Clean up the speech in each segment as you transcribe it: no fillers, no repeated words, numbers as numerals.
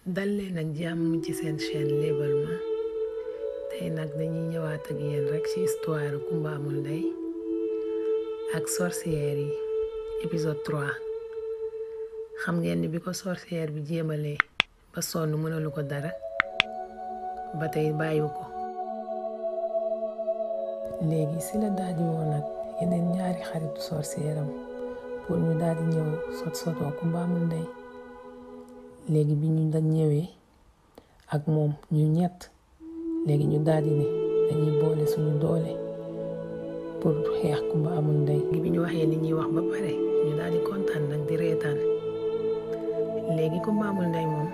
dal leen ak jàmm ci seen chaîne Léebal Ma. tey nag dañuy ñëwaat ak yéen rek ci histoire Kumba Amul Ndey ak sorcière yi épisode 3. xam ngeen ni bi ko sorcière bi jéemalee ba sonn mënalu ko dara ba tey bàyyiwu ko. léegi si la daldi woon nag yeneen ñaari xaritu sorcière am pour ñu daldi ñëw sotoo Kumba Amul Ndey. léegi bi ñu dañ ñëwee ak moom ñu ñett léegi ñu daldi ne dañuy boole suñu doole pour xeex Kumba Amul Ndey. bi ñu waxee li ñuy wax ba pare ñu daldi kontaan nag di reetaan. léegi Kumba Amul Ndey moom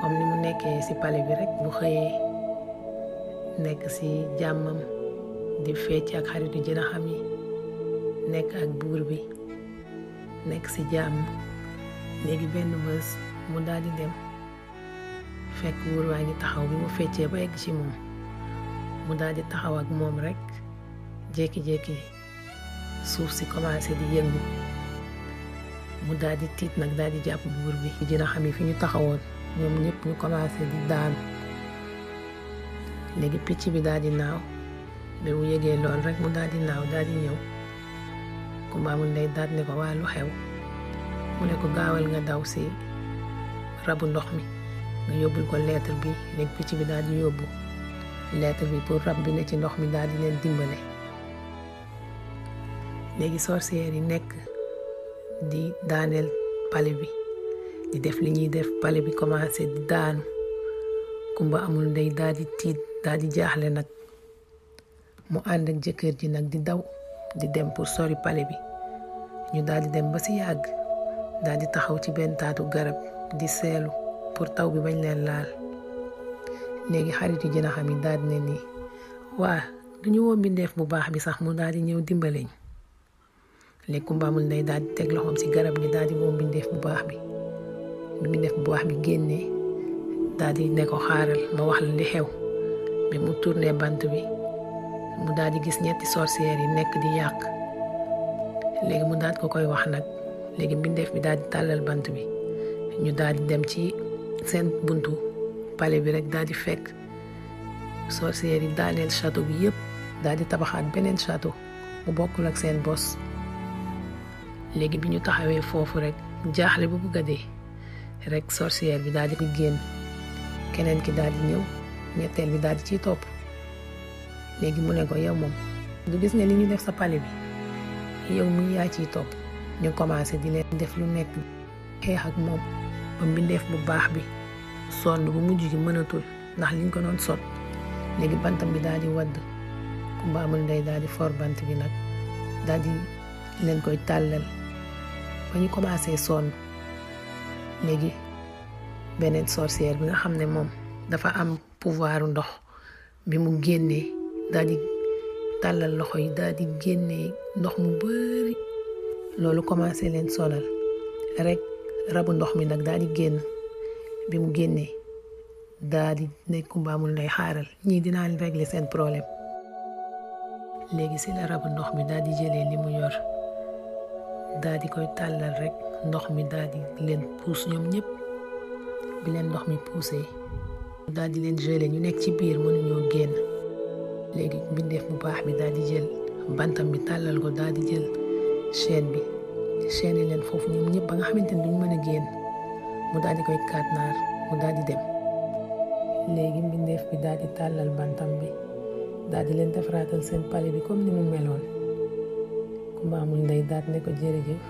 comme ni mu nekkee ci palais bi rek bu xëyee nekk ci jàmmam di fecc ak xaritu jinaxam yi nekk ak buur bi nekk ci jàmm. léegi benn bés mu daldi dem fekk buur waa ngi taxaw. bi mu feccee ba egg ci moom mu daldi taxaw ak moom rekk jékki-jékki suuf si commencé di yëngu. mu daldi tiit nag daldi jàpp buur bi. dina xam yi fi ñu taxawoon ñoom ñëpp ñu commencé di daanu. léegi picc bi daldi naaw bi mu yëgee lool rekk mu daldi naaw daldi ñëw. Kumba Amul Ndey daldi ne ko waa lu xew. mu ne ko gaawal nga daw ci rabu ndox mi nga yóbbul ko lettre bi. léegi picc bi daal di yóbbu lettre bi pour rab bi ne ci ndox mi daal di leen dimbale. léegi sorcière yi nekk di daaneel palais bi di def li ñuy def. palais bi commencé di daanu. Kumba Amul Ndey daal di tiit daal di jaaxle nag mu ànd ak jëkkër ji nag di daw di dem pour sori palais bi. ñu daal di dem ba ci yàgg daal di taxaw ci benn taatu garab di seelu pour taw bi bañ leen laal. léegi xaritu jinaxam yi daal di ne nii waa duñu woo mbindeef bu baax bi sax mu daal di ñëw dimbaleñ. léegi Kumba Amul Ndey daal di teg loxoom ci garab gi daal di woo mbindeef bu baax bi. mbindeef bu baax bi génnee daal di ne ko xaaral ma wax la li xew. bi mu tourné bant bi mu daal di gis ñetti sorcières yi nekk di yàq. léegi mu daal ko koy wax nag. léegi mbindeef bi daal di tàllal bant bi ñu daal di dem ci seen buntu palais bi rek daal di fekk sorcières yi daaneel château bi yëpp daal di tabaxaat beneen château mu bokkul ak seen bos. léegi bi ñu taxawee foofu rek jaaxle bu bugg a dee rek sorcière bi daal di ko génn. keneen ki daal di ñëw ñetteel bi daal di ciy topp. léegi mu ne ko yow moom du gis nga li ñu def sa palais bi yow mi yaa ciy topp. ñu commencé di leen def lu nekk xeex ak moom ba mbindeef bu baax bi sonn bu mujj gi mënatul ndax liñ ko doon sot. léegi bantam bi daal di wadd. Kumba Amul Ndey daal di for bant bi nag daal di leen koy tàllal ba ñu commencé sonn. léegi beneen sorcière bi nga xam ne moom dafa am pouvoiru ndox bi mu génnee daal di tàllal loxo yi daal di génnee ndox mu bari. loolu commencé leen sonal rek rabu ndox mi nag daal di génn. bi mu génnee daal di ne Kumba Amul Ndey xaaral ñii dinaa régler seen problème. léegi ci la rabu ndox mi daal di jëlee li mu yor daal di koy tàllal rek ndox mi daal di leen puus ñoom ñëpp. bi leen ndox mi puusee daal di leen gelé ñu nekk ci biir mënuñoo génn. léegi mbindeef bu baax bi daal di jël bantam bi tàllal ko daal di jël chaîne bi chaîne leen foofu ñoom ñëpp ba nga xamante ni duñ mën a génn. mu daal di koy kaatnaar mu daal di dem. léegi mbindeef bi daal di tàllal bantam bi daal di leen defaraatal seen palais bi comme ni mu meloon. Kumba Amul Ndey daal ne ko jërëjëf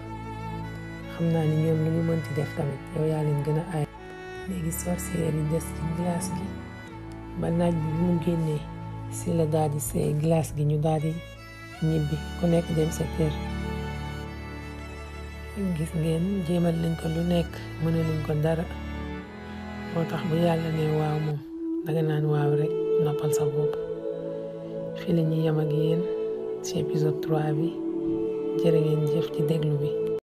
xam naa ni ñoom lu ñu mënti def tamit yow yaa leen gën a aay. léegi sorcière yi des ci glace gi ba naaj bi mu génnee si la daal di see glace gi ñu daal di ñibbi ku nekk dem sa kër. gis ngeen jéemal nañ ko lu nekk mënaluñ ko dara. moo tax bu yàlla ne waaw moom danga naan waaw rek noppal sa bopp. fii la ñuy yem ak yéen ci épisode 3 bi. jërë ngeen jëf ci déglu bi.